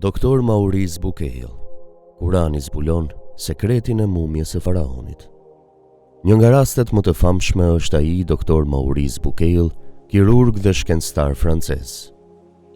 Doktor Maurice Bucaille, Kurani zbulon sekretin e mumjes së faraonit. Një nga rastet më të famshme është ai doktor Maurice Bucaille, kirurg dhe shkencëtar francez.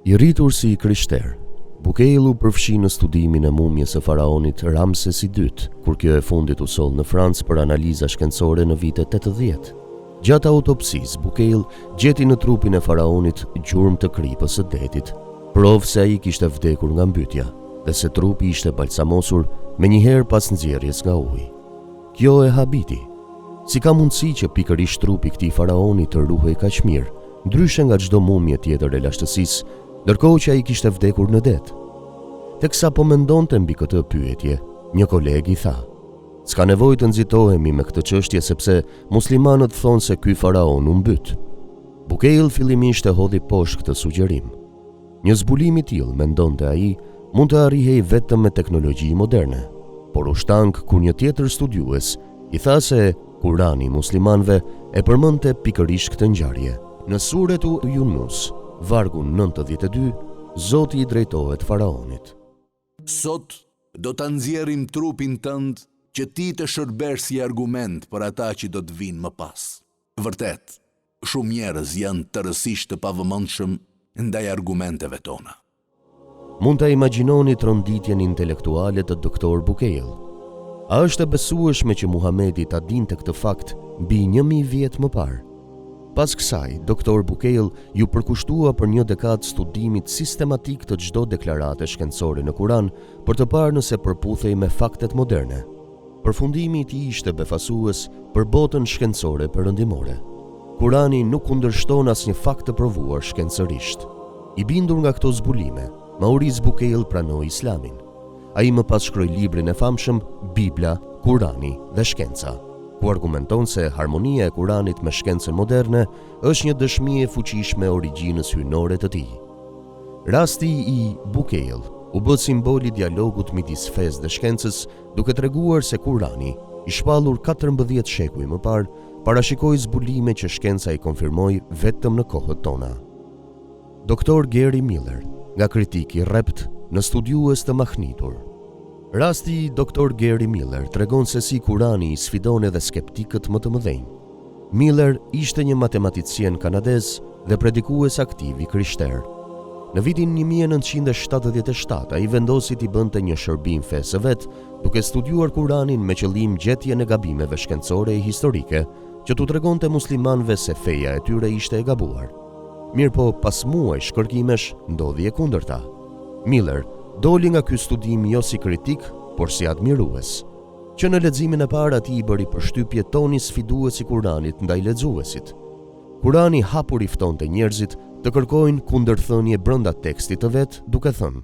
I rritur si i krishter, Bucaille u përfshi në studimin e mumjes së faraonit Ramses II, kur kjo e fundit u soll në Francë për analiza shkencore në vitet 80. Gjatë autopsisë, Bucaille gjeti në trupin e faraonit gjurmë të kripës së detit, provë se ai kishte vdekur nga mbytja dhe se trupi ishte balsamosur menjëherë pas nxjerrjes nga uji. Kjo e habiti. Si ka mundësi që pikërisht trupi këtij faraoni të ruhej kaq mirë, ndryshe nga çdo mumje tjetër e lashtësisë, ndërkohë që ai kishte vdekur në det? Teksa po mendonte mbi këtë pyetje, një koleg i tha: "S'ka nevojë të nxitohemi me këtë çështje sepse muslimanët thonë se ky faraon u mbyt." Bucaille fillimisht e hodhi poshtë këtë sugjerim. Një zbulim i tillë, mendonte ai, mund të arrihej vetëm me teknologji moderne, por u shtank kur një tjetër studiues i tha se Kurani muslimanëve e përmendte pikërisht këtë ngjarje. Në Suretu Yunus, vargu 92, Zoti i drejtohet faraonit. Sot do ta nxjerrim trupin tënd që ti të shërbesh si argument për ata që do të vinë më pas. Vërtet, shumë njerëz janë tërësisht të pavëmendshëm ndaj argumenteve tona. Mund ta imagjinoni tronditjen intelektuale të doktor Bucaille. A është e besueshme që Muhamedi ta dinte këtë fakt mbi 1000 vjet më parë? Pas kësaj, doktor Bucaille ju përkushtua për një dekadë studimit sistematik të çdo deklarate shkencore në Kuran për të parë nëse përputhej me faktet moderne. Përfundimi i tij ishte befasues për botën shkencore perëndimore. Kurani nuk kundërshton asnjë fakt të provuar shkencërisht. I bindur nga këto zbulime, Maurice Bucaille pranoi Islamin. Ai më pas shkroi librin e famshëm Bibla, Kurani dhe Shkenca, ku argumenton se harmonia e Kuranit me shkencën moderne është një dëshmi e fuqishme e origjinës hyjnore të tij. Rasti i Bucaille u bë simboli i dialogut midis fesë dhe shkencës, duke treguar se Kurani, i shpallur 14 shekuj më parë, parashikoi zbulime që shkenca i konfirmoi vetëm në kohët tona. Dr. Gary Miller, nga kritik i rrept në studiues të mahnitur. Rasti i Dr. Gary Miller tregon se si Kurani i sfidon edhe skeptikët më të mëdhenj. Miller ishte një matematicien kanadez dhe predikues aktiv i krishter. Në vitin 1977 ai vendosi t'i bënte një shërbim fesë vet, duke studiuar Kuranin me qëllim gjetjen e gabimeve shkencore e historike, që t'u tregonte muslimanëve se feja e tyre ishte e gabuar. Mirpo pas muaj shkërkimesh ndodhi e kundërta. Miller doli nga ky studim jo si kritik, por si admirues, që në leximin e parë atij i bëri përshtypje toni sfiduesi i Kuranit ndaj lexuesit. Kurani hapur i ftonte njerëzit të kërkojnë kundërthënie brenda tekstit të vet, duke thënë: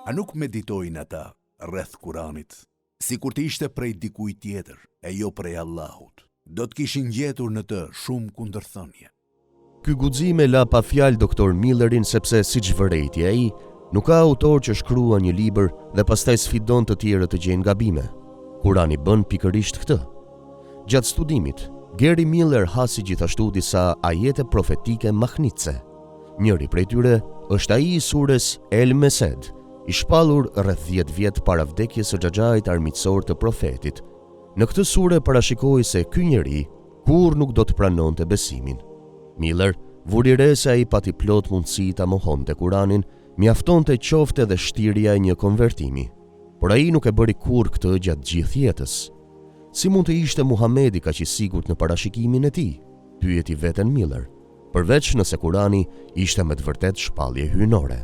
A nuk meditojnë ata rreth Kuranit, sikur të ishte prej dikujt tjetër e jo prej Allahut? Do të kishin gjetur në të shumë kundërthënie. Ky guxim e la pa fjalë doktor Millerin sepse, siç vërejti ai, nuk ka autor që shkrua një libër dhe pastaj sfidon të tjerët të gjejnë gabime. Kurani bën pikërisht këtë. Gjatë studimit, Gary Miller hasi gjithashtu disa ajete profetike mahnitse. Njëri prej tyre është ai i sures El Mesed, i shpallur rreth 10 vjet para vdekjes së xhaxhait armiqësor të profetit. Në këtë sure parashikoi se ky njeri kur nuk do të pranonte besimin. Miller vuri re se ai pati plot mundësi ta mohonte Kuranin, mjaftonte qofte dhe shtirja e një konvertimi. Por ai nuk e bëri kurrë këtë gjatë gjithë jetës. Si mund të ishte Muhamedi kaq i sigurt në parashikimin e tij? Pyeti veten Miller, përveç nëse Kurani ishte me të vërtetë shpallje hyjnore.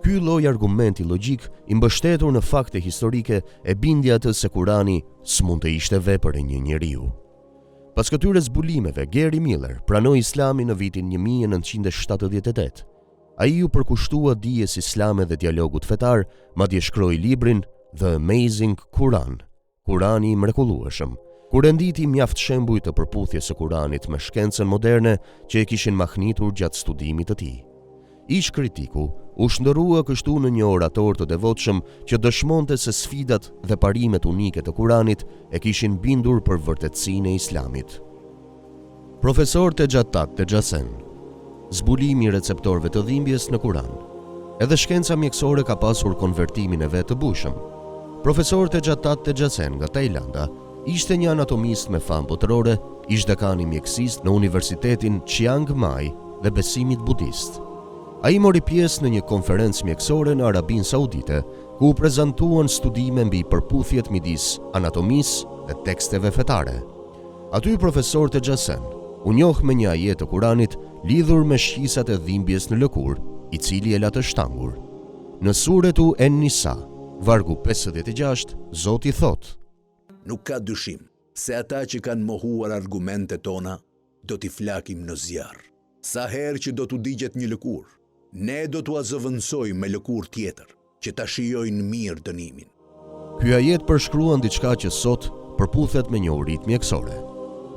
Ky lloj argumenti logjik i mbështetur në fakte historike e bindi atë se Kurani s'mund të ishte vepër e një njeriu. Pas këtyre zbulimeve, Gary Miller pranoi Islamin në vitin 1978. Ai u përkushtua dijes islame dhe dialogut fetar, madje shkroi librin The Amazing Quran, Kurani i mrekullueshëm, ku renditi mjaft shembuj të përputhjes së Kuranit me shkencën moderne që e kishin mahnitur gjatë studimit të tij. Ish kritiku u shndërrua kështu në një orator të devotshëm që dëshmonte se sfidat dhe parimet unike të Kuranit e kishin bindur për vërtetësinë e Islamit. Profesor Tejatat Tejasen, zbulimi i receptorëve të dhimbjes në Kuran. Edhe shkenca mjekësore ka pasur konvertimin e vet të bujshëm. Profesor Tejatat Tejasen nga Tajlanda ishte një anatomist me famë botërore, ish dekani mjekësisë në Universitetin Chiang Mai dhe besimit budist. Ai mori pjesë në një konferencë mjekësore në Arabinë Saudite, ku u prezantuan studime mbi përputhjet midis anatomisë dhe teksteve fetare. Aty profesor Tejasen u njoh me një ajet të Kuranit lidhur me shqisat e dhimbjes në lëkurë, i cili e la të shtangur. Në suretu En-Nisa, vargu 56, Zoti thot: Nuk ka dyshim se ata që kanë mohuar argumentet tona do t'i flakim në zjarr. Sa herë që do t'u digjet një lëkurë, ne do t'u azëvendësojmë me lëkurë tjetër që ta shijojnë mirë dënimin. Ky ajet përshkruan diçka që sot përputhet me njohuritë mjekësore.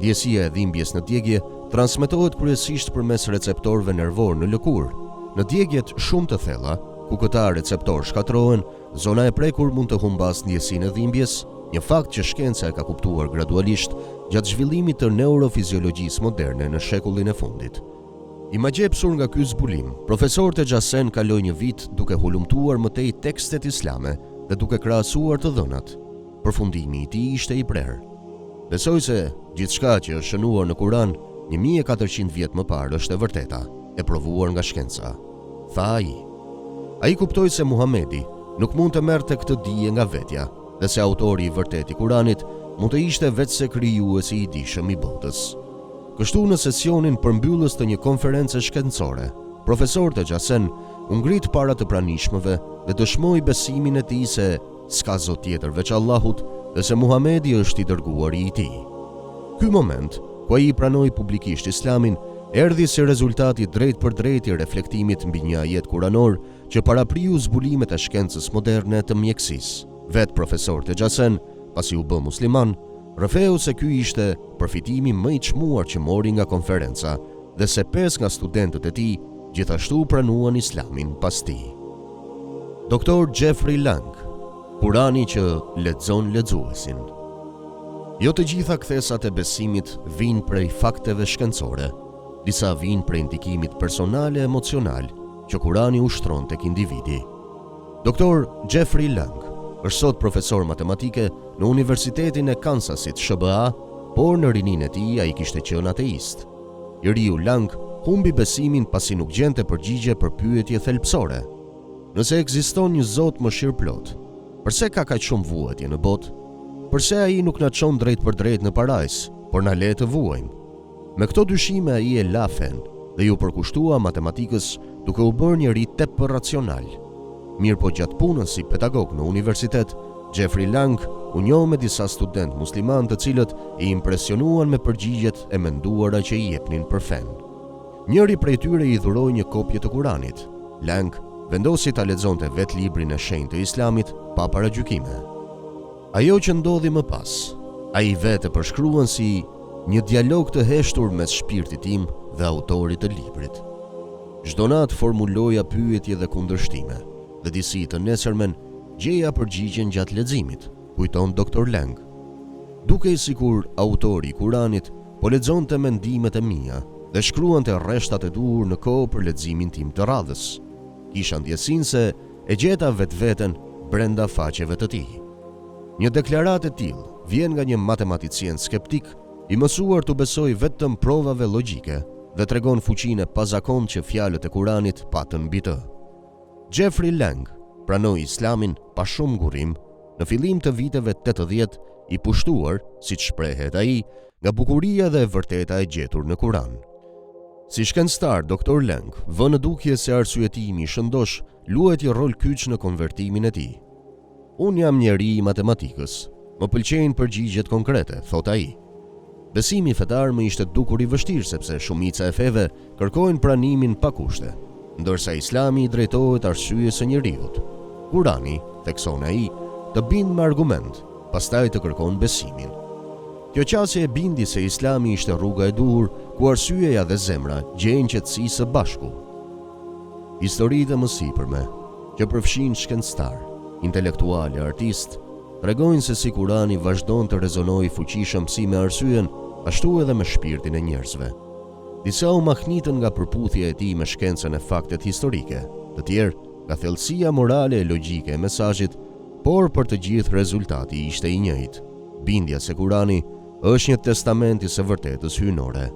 Ndjesia e dhimbjes në djegje transmetohet kryesisht përmes receptorëve nervor në lëkurë. Në djegjet shumë të thella, ku këta receptor shkatrohen, zona e prekur mund të humbas ndjesinë e dhimbjes, një fakt që shkenca e ka kuptuar gradualisht gjatë zhvillimit të neurofiziologjisë moderne në shekullin e fundit. I magjepsur nga ky zbulim, profesor Tejasen kaloi një vit duke hulumtuar më tej tekstet islame dhe duke krahasuar të dhënat. Përfundimi i tij ishte i prerë. Besoj se gjithçka që është shënuar në Kuran 1400 vjet më parë është e vërteta, e provuar nga shkenca, tha ai. Ai kuptoi se Muhamedi nuk mund të merrte këtë dije nga vetja, dhe se autori i vërtet i Kuranit mund të ishte vetëse krijuesi i dijshëm i botës. Kështu në sesionin përmbyllës të një konference shkencore, profesor Tejasen u ngrit para të pranishmëve dhe dëshmoi besimin e tij se s'ka zot tjetër veç Allahut dhe se Muhamedi është i dërguari i tij. Ky moment, ku ai pranoi publikisht Islamin, erdhi si rezultati drejt për drejt i reflektimit mbi një ajet kuranor që parapriu zbulimet e shkencës moderne të mjekësisë. Vet profesor Tejasen, pasi u bë musliman, rrëfeu se ky ishte përfitimi më i çmuar që mori nga konferenca dhe se 5 nga studentët e tij gjithashtu pranuan Islamin pas tij. Dr. Jeffrey Lang, Kurani që lexon lexuesin. Jo të gjitha kthesat e besimit vijnë prej fakteve shkencore, disa vijnë prej ndikimit personal e emocional që Kurani ushtron tek individi. Dr. Jeffrey Lang është sot profesor matematike në Universitetin e Kansasit, SBA, por në rininë e tij ai kishte qenë ateist. I riu Lang humbi besimin pasi nuk gjente përgjigje për pyetje thelbësore. Nëse ekziston një Zot mëshirëplot, pse ka kaq shumë vuajtje në botë? Pse ai nuk na çon drejt për drejt në parajs, por na le të vuajmë? Me këto dyshime ai e la fen dhe ju përkushtua matematikës duke u bërë njëri tepër racional. Mirë po gjatë punës si pedagog në universitet, Jeffrey Lang u njoh me disa student musliman të cilët i impresionuan me përgjigjet e menduara që i jepnin për fen. Njëri prej tyre i dhuroi një kopje të Kuranit. Lang vendosi ta lexonte vet librin e shenjtë të Islamit pa paragjykime. Ajo që ndodhi më pas, ai vetë përshkruan si një dialog të heshtur mes shpirtit tim dhe autorit të librit. Çdo natë formuloja pyetje dhe kundërshtime, dhe disi të nesërmen gjeja përgjigjen gjatë leximit, kujton Dr. Lang. Dukej sikur autori i Kuranit po lexonte mendimet e mia dhe shkruante rreshtat e duhur në kohë për leximin tim të radhës. Kisha ndjesinë se e gjeta vetveten brenda faqeve të tij. Një deklaratë e tillë vjen nga një matematicien skeptik i mësuar të besoj vetëm provave logjike dhe tregon fuqinë e pazakontë që fjalët e Kuranit patën mbi të. Jeffrey Lang pranoi Islamin pa shumë ngurim në fillim të viteve 80, i pushtuar, siç shprehet ai, nga bukuria dhe e vërteta e gjetur në Kuran. Si shkencëtar, Dr. Lang vë në dukje se arsyetimi i shëndosh luajti rol kyç në konvertimin e tij. Unë jam njeri i matematikës, më pëlqejnë përgjigjet konkrete, thot ai. Besimi fetar më ishte dukur i vështirë sepse shumica e feve kërkojnë pranimin pa kushte, ndërsa Islami i drejtohet arsyes së njeriut. Kurani, thekson ai, të bind me argument, pastaj të kërkon besimin. Kjo qasje e bindi se Islami ishte rruga e duhur, ku arsyeja dhe zemra gjejnë qetësi së bashku. Historitë e mësipërme, që përfshin shkencëtar, intelektual e artist, tregojnë se si Kurani vazhdon të rezonojë fuqishëm si me arsyen, ashtu edhe me shpirtin e njerëzve. Disa u mahnitën nga përputhja e tij me shkencën e faktet historike, të tjerë nga thellësia morale e logjike e mesazhit, por për të gjithë rezultati ishte i njëjtë, bindja se Kurani është një testament i së vërtetës hyjnore.